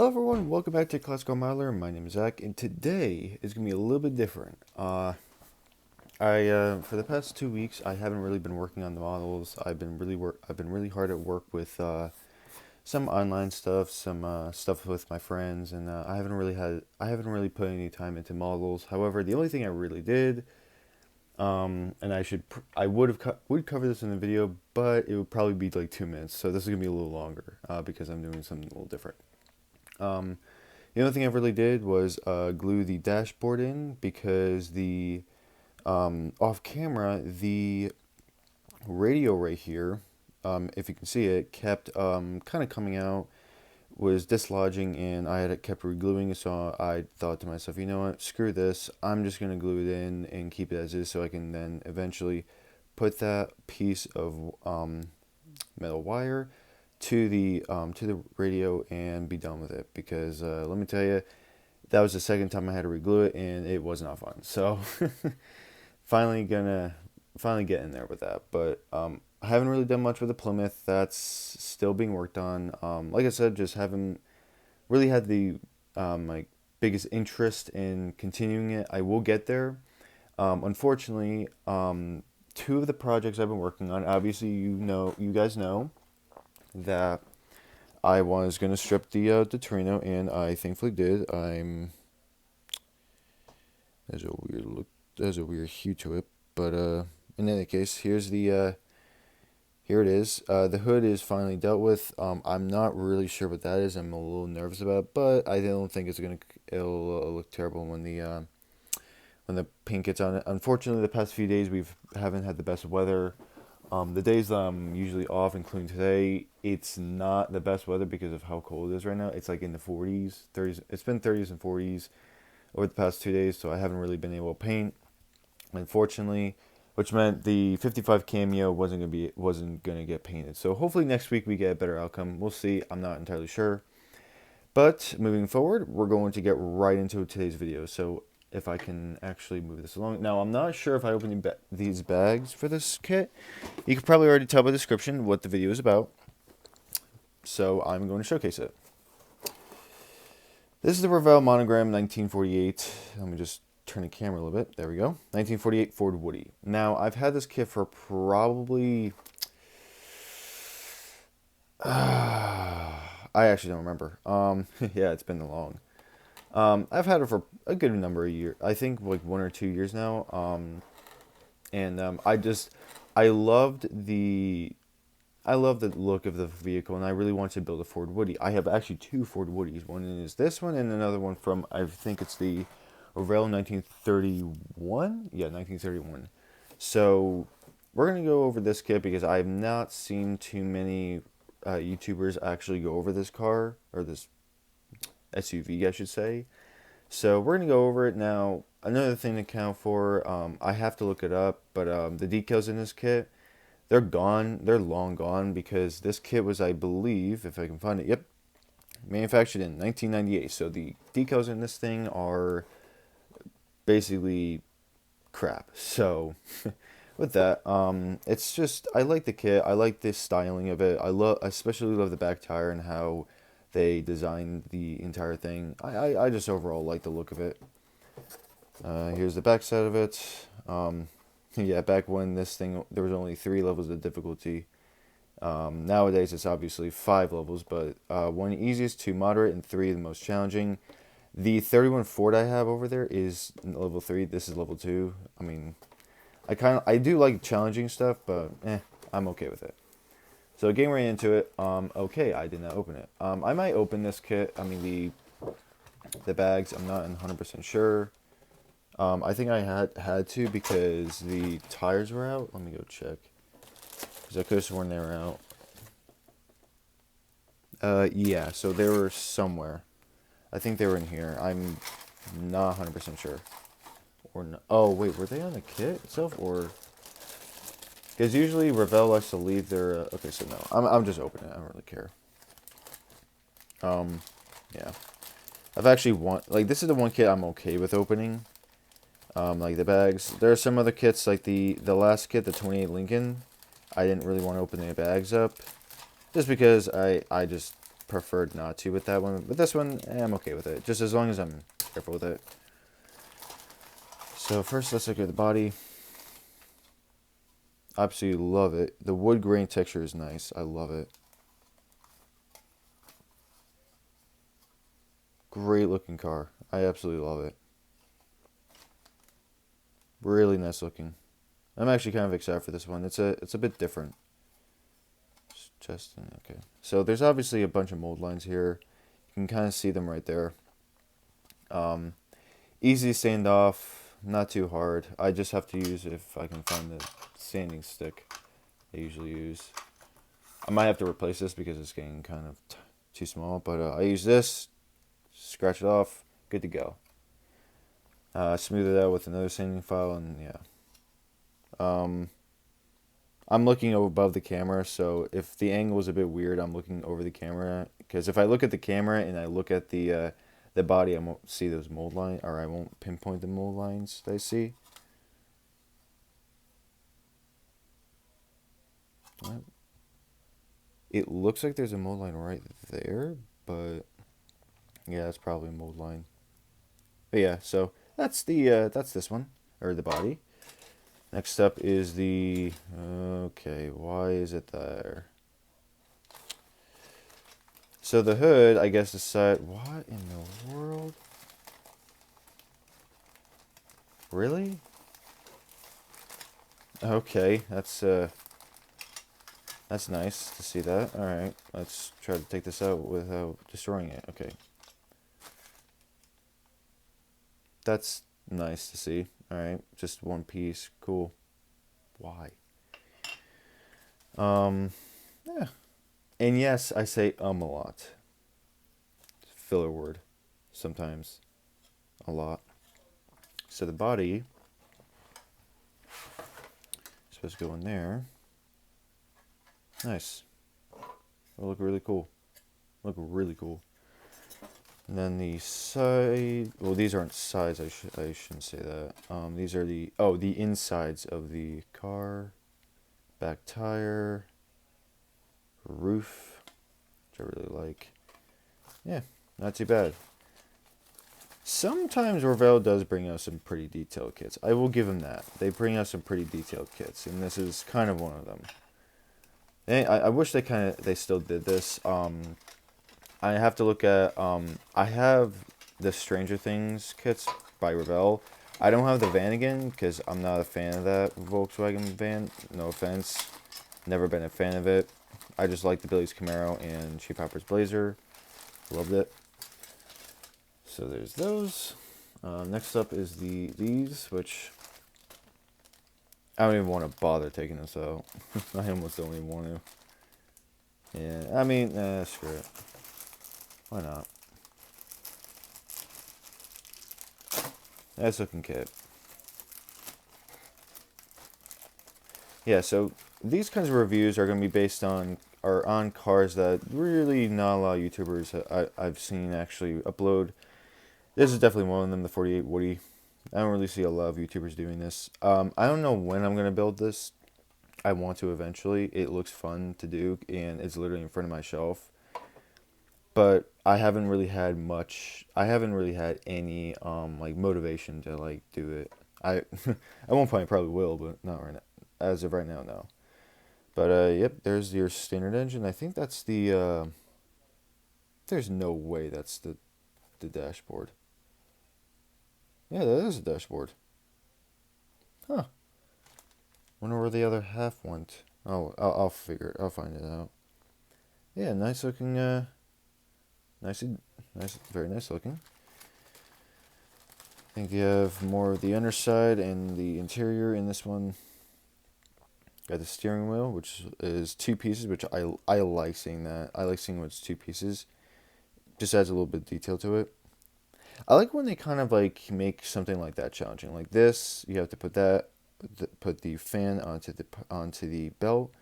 Hello everyone, welcome back to Classical Modeler. My name is Zach, and today is going to be a little bit different. For the past 2 weeks, I haven't really been working on the models. I've been really hard at work with some online stuff, some stuff with my friends, and I haven't really put any time into models. However, the only thing I really did, and I would cover this in the video, but it would probably be like 2 minutes. So this is gonna be a little longer because I'm doing something a little different. Um, the only thing I really did was glue the dashboard in because the off camera the radio right here, if you can see it, kept kind of coming out, was dislodging, and I had kept regluing. So I thought to myself, you know what, screw this. I'm just gonna glue it in and keep it as is, so I can then eventually put that piece of metal wire to the radio and be done with it. Because let me tell you, that was the second time I had to reglue it, and it was not fun. So finally get in there with that. But I haven't really done much with the Plymouth. That's still being worked on. Like I said, just haven't really had the like biggest interest in continuing it. I will get there. Unfortunately, two of the projects I've been working on. Obviously, you guys know that I was gonna strip the Torino, and I thankfully did. There's a weird look, there's a weird hue to it, but in any case, here it is. The hood is finally dealt with. I'm not really sure what that is. I'm a little nervous about it, but I don't think it'll look terrible when the paint gets on it. Unfortunately, the past few days we haven't had the best weather. The days that I'm usually off, including today, it's not the best weather because of how cold it is right now. It's like in the 40s, 30s. It's been 30s and 40s over the past 2 days, so I haven't really been able to paint, unfortunately, which meant the 55 cameo wasn't gonna get painted. So hopefully next week we get a better outcome. We'll see. I'm not entirely sure. But moving forward, we're going to get right into today's video. So if I can actually move this along. Now, I'm not sure if I open these bags for this kit. You can probably already tell by the description what the video is about. So I'm going to showcase it. This is the Revell Monogram 1948. Let me just turn the camera a little bit. There we go. 1948 Ford Woody. Now, I've had this kit for probably... I actually don't remember. Yeah, it's been long. I've had it for a good number of years. I think like 1 or 2 years now. I loved the look of the vehicle, and I really wanted to build a Ford Woody. I have actually two Ford Woodies. One is this one, and another one from, I think it's the Revell 1931. Yeah, 1931. So we're gonna go over this kit because I have not seen too many YouTubers actually go over this car, or this SUV, I should say. So we're gonna go over it now. Another thing to account for, I have to look it up, but the decals in this kit, they're gone. They're long gone because this kit was, I believe, if I can find it, yep, manufactured in 1998. So the decals in this thing are basically crap. So with that, it's just, I like the kit. I like the styling of it. I especially love the back tire and how they designed the entire thing. I just overall like the look of it. Here's the back side of it. Yeah, back when this thing, there was only 3 levels of difficulty. Nowadays, it's obviously 5 levels, but 1 easiest, 2 moderate, and 3 the most challenging. The 31 Ford I have over there is level 3. This is level 2. I mean, I do like challenging stuff, but I'm okay with it. So getting right into it. Okay, I did not open it. I might open this kit. I mean the bags. I'm not 100% sure. I think I had to because the tires were out. Let me go check. Because I could have sworn they were out. Yeah, so they were somewhere. I think they were in here. I'm not 100% sure. Or no. Oh, wait, were they on the kit itself? Or... Because usually Revell likes to leave their... okay, so no. I'm just opening it. I don't really care. Yeah. I've actually like, this is the one kit I'm okay with opening. Like the bags. There are some other kits, like the last kit, the 28 Lincoln. I didn't really want to open the bags up. Just because I just preferred not to with that one. But this one, I'm okay with it. Just as long as I'm careful with it. So first, let's look at the body. Absolutely love it. The wood grain texture is nice. I love it. Great looking car. I absolutely love it. Really nice looking. I'm actually kind of excited for this one. It's a bit different. Just okay. So there's obviously a bunch of mold lines here. You can kind of see them right there. Easy to sand off, not too hard. I just have to use, if I can find the sanding stick I usually use. I might have to replace this because it's getting kind of too small, but I use this, scratch it off, good to go. Smooth it out with another sanding file, and yeah. I'm looking above the camera, so if the angle is a bit weird, I'm looking over the camera. Because if I look at the camera and I look at the body, I won't see those mold lines, or I won't pinpoint the mold lines that I see. What? It looks like there's a mold line right there, but yeah, that's probably a mold line. But yeah, so that's that's this one, or the body. Next up is the, okay, why is it there? So the hood, I guess, the side, what in the world? Really? Okay, that's nice to see that. Alright, let's try to take this out without destroying it. Okay. That's nice to see. Alright, just one piece. Cool. Why? Yeah. And yes, I say a lot. Filler word. Sometimes. A lot. So the body is supposed to go in there. Nice. It'll look really cool. Look really cool. And then the side, well, these aren't sides. I shouldn't say that. These are the insides of the car, back tire, roof, which I really like. Yeah, not too bad. Sometimes Revell does bring out some pretty detailed kits. I will give them that. They bring out some pretty detailed kits, and this is kind of one of them. And I wish they still did this. I have to look at, I have the Stranger Things kits by Revell. I don't have the van again because I'm not a fan of that Volkswagen van. No offense. Never been a fan of it. I just like the Billy's Camaro and Cheap Hopper's Blazer. Loved it. So there's those. Next up is these, which I don't even want to bother taking this out. I almost don't even want to. Yeah, I mean, screw it. Why not? Nice looking kit. Yeah, so these kinds of reviews are going to be based on cars that really not a lot of YouTubers I've seen actually upload. This is definitely one of them, the 48 Woody. I don't really see a lot of YouTubers doing this. I don't know when I'm going to build this. I want to eventually. It looks fun to do, and it's literally in front of my shelf. But I haven't really had any like motivation to like do it. At one point I probably will, but not right now. As of right now, no. But yep, there's your standard engine. I think that's the there's no way that's the dashboard. Yeah, that is a dashboard. Huh. Wonder where the other half went. Oh, I'll figure it. I'll find it out. Yeah, nice looking nice, very nice looking. I think you have more of the underside and the interior in this one. Got the steering wheel, which is two pieces, which I like seeing that. I like seeing when it's two pieces. Just adds a little bit of detail to it. I like when they kind of like make something like that challenging. Like this, you have to put the fan onto the belt.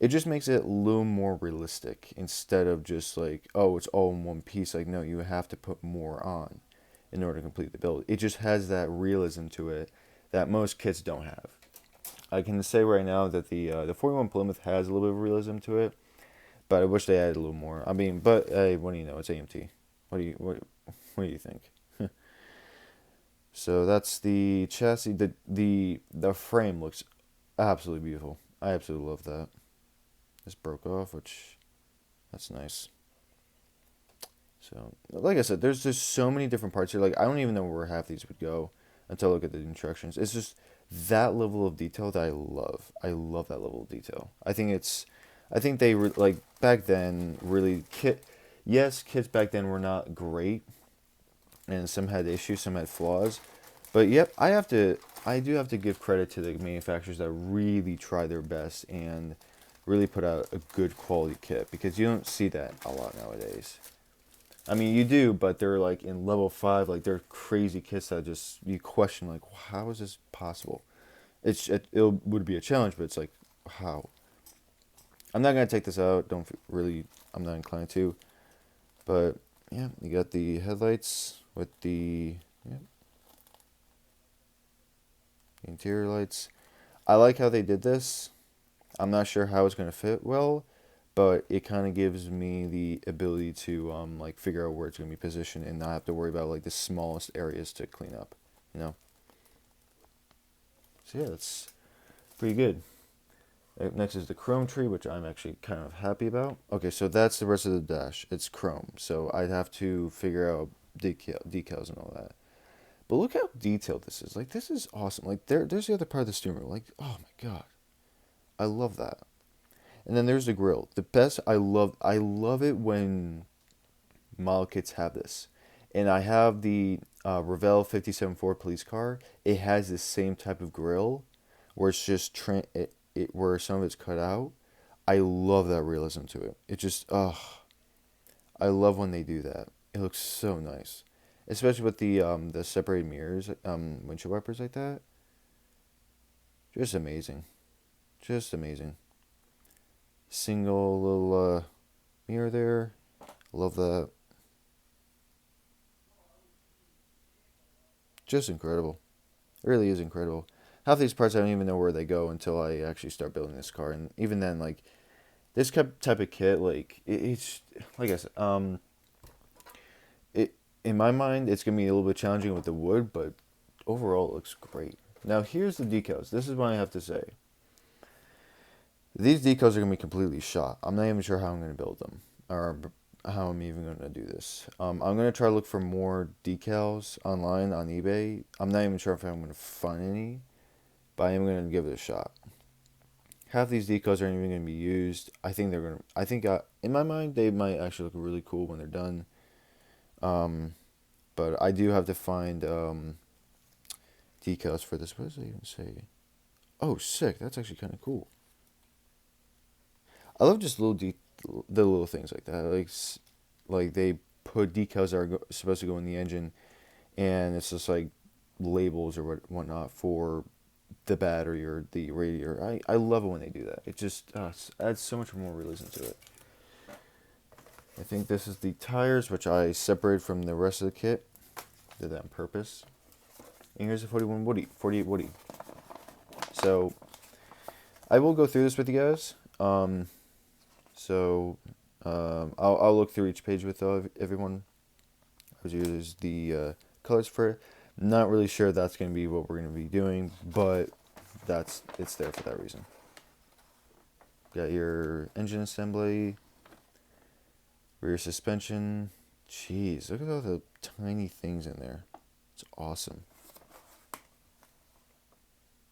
It just makes it a little more realistic instead of just like, oh, it's all in one piece. Like, no, you have to put more on in order to complete the build. It just has that realism to it that most kits don't have. I can say right now that the 41 Plymouth has a little bit of realism to it, But I wish they added a little more. I mean, but hey, what do you know? It's AMT. What do you think? So that's the chassis. The frame looks absolutely beautiful. I absolutely love that. This broke off, which that's nice. So, like I said, there's just so many different parts here. Like, I don't even know where half these would go until I look at the instructions. It's just that level of detail that I love. I love that level of detail. I think like, back then, really, yes, kits back then were not great, and some had issues, some had flaws. But, yep, I do have to give credit to the manufacturers that really try their best and really put out a good quality kit, because you don't see that a lot nowadays. I mean, you do, but they're like in level 5, like they're crazy kits that just you question, like, how is this possible? It would be a challenge, but it's like, how? I'm not gonna take this out. Don't really. I'm not inclined to. But yeah, you got the headlights with the, yeah, interior lights. I like how they did this. I'm not sure how it's gonna fit well, but it kind of gives me the ability to like figure out where it's gonna be positioned and not have to worry about like the smallest areas to clean up, you know. So yeah, that's pretty good. Next is the chrome tree, which I'm actually kind of happy about. Okay, so that's the rest of the dash. It's chrome, so I'd have to figure out decals and all that. But look how detailed this is. Like, this is awesome. Like, there's the other part of the steering wheel. Like, oh my god, I love that. And then there's the grill. The best. I love it when model kits have this. And I have the Revell 57 Ford police car. It has the same type of grill, where it's just where some of it's cut out. I love that realism to it. It just, I love when they do that. It looks so nice, especially with the separated mirrors, windshield wipers like that. Just amazing, just amazing. Single little mirror there. Love that. Just incredible. It really is incredible. Half these parts I don't even know where they go until I actually start building this car, and even then, like, this type of kit, like, it's like I said, it in my mind it's gonna be a little bit challenging with the wood, but overall it looks great. Now here's the decals. This is what I have to say. These decals are gonna be completely shot. I'm not even sure how I'm gonna build them, or how I'm even gonna do this. I'm gonna try to look for more decals online on eBay. I'm not even sure if I'm gonna find any, but I am gonna give it a shot. Half these decals aren't even gonna be used. I think they're gonna. I think in my mind they might actually look really cool when they're done. Um, but I do have to find decals for this. What does it even say? Oh, sick! That's actually kind of cool. I love just the little things like that. Like they put decals that are supposed to go in the engine, and it's just like labels or whatnot for the battery or the radiator. I love it when they do that. It just adds so much more realism to it. I think this is the tires, which I separated from the rest of the kit. Did that on purpose. And here's the 48 Woody. So I will go through this with you guys. So I'll look through each page with everyone. I'll use the colors for it. Not really sure that's going to be what we're going to be doing, but it's there for that reason. Got your engine assembly, rear suspension. Jeez, look at all the tiny things in there. It's awesome.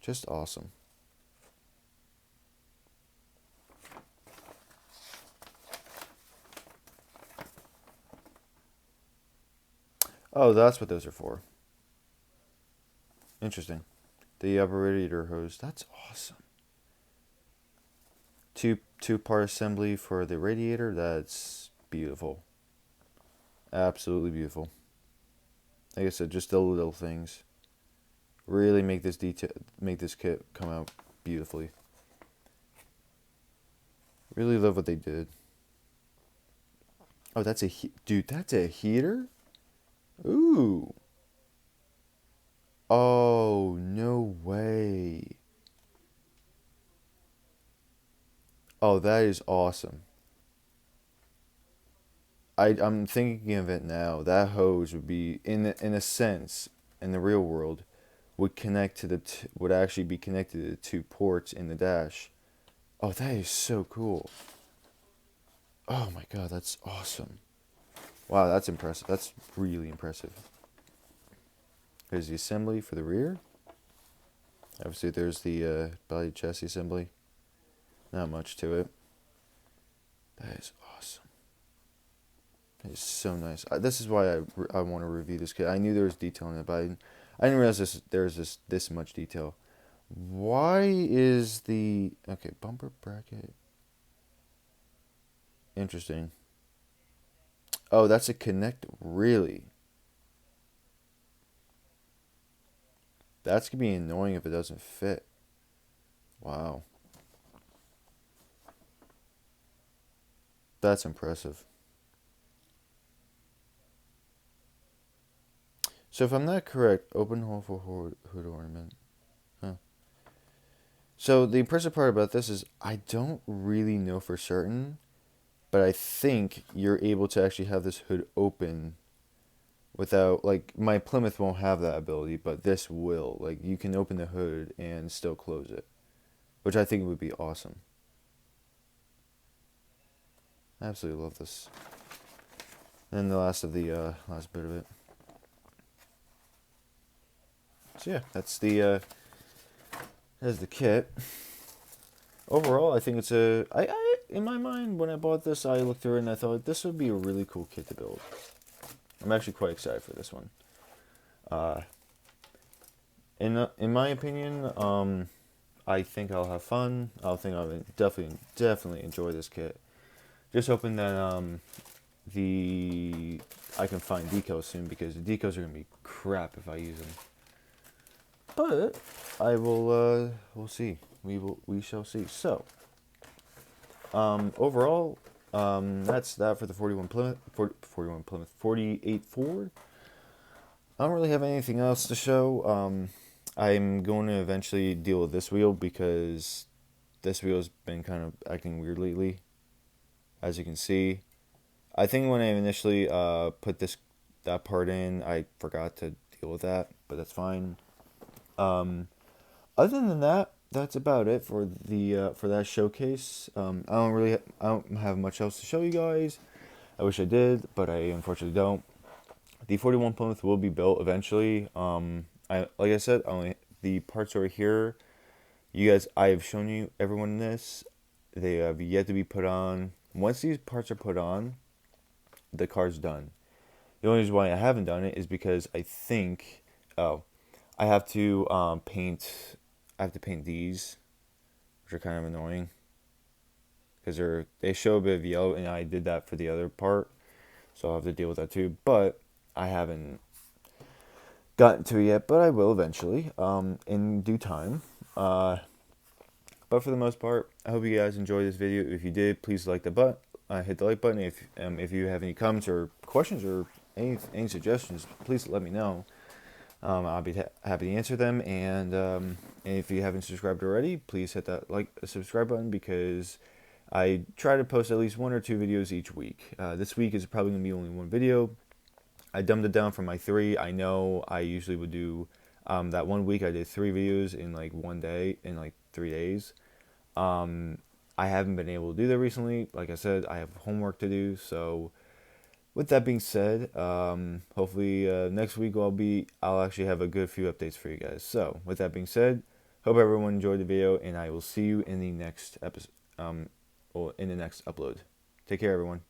Just awesome. Oh, that's what those are for. Interesting. The upper radiator hose. That's awesome. Two-part assembly for the radiator. That's beautiful. Absolutely beautiful. Like I said, just the little things really make this kit come out beautifully. Really love what they did. Oh, dude. That's a heater. Ooh. Oh, no way. Oh, that is awesome. I'm thinking of it now. That hose would be in a sense in the real world would connect to would actually be connected to the two ports in the dash. Oh, that is so cool. Oh my god, that's awesome. Wow, that's impressive. That's really impressive. There's the assembly for the rear. Obviously, there's the body chassis assembly. Not much to it. That is awesome. That is so nice. This is why I want to review this kit. I knew there was detail in it, but I didn't realize there's this much detail. Why is the... Okay, bumper bracket. Interesting. Oh, that's a connect. Really? That's going to be annoying if it doesn't fit. Wow. That's impressive. So if I'm not correct, open hole for hood ornament. Huh. So the impressive part about this is I don't really know for certain, but I think you're able to actually have this hood open without, like, my Plymouth won't have that ability, but this will. Like, you can open the hood and still close it, which I think would be awesome. I absolutely love this. And the last of the last bit of it. So yeah, that's the kit. Overall, I think it's I in my mind when I bought this, I looked through it and I thought this would be a really cool kit to build. I'm actually quite excited for this one. In my opinion, I think I'll have fun. I think I'll definitely enjoy this kit. Just hoping that I can find decals soon, because the decals are gonna be crap if I use them. But I will. We'll see. We shall see. So, overall, that's that for the 48 Ford. I don't really have anything else to show. I'm going to eventually deal with this wheel because this wheel's been kind of acting weird lately. As you can see, I think when I initially put that part in, I forgot to deal with that, but that's fine. Other than that, that's about it for the for that showcase. I don't have much else to show you guys. I wish I did, but I unfortunately don't. The 41 Plymouth will be built eventually. Like I said, only the parts are here. You guys, I have shown you everyone this. They have yet to be put on. Once these parts are put on, the car's done. The only reason why I haven't done it is because I think, I have to paint. I have to paint these, which are kind of annoying because they show a bit of yellow, and I did that for the other part, so I'll have to deal with that too. But I haven't gotten to it yet, but I will eventually, in due time. But for the most part, I hope you guys enjoyed this video. If you did, please hit the like button. If you have any comments or questions or any suggestions, please let me know. I'll be happy to answer them. And if you haven't subscribed already, please hit that subscribe button, because I try to post at least 1 or 2 videos each week. This week is probably going to be only 1 video. I dumbed it down from my 3. I know I usually would do that 1 week. I did 3 videos in like 1 day, in like 3 days. I haven't been able to do that recently. Like I said, I have homework to do. So with that being said, hopefully next week I'll actually have a good few updates for you guys. So with that being said, hope everyone enjoyed the video, and I will see you in the next episode, or in the next upload. Take care, everyone.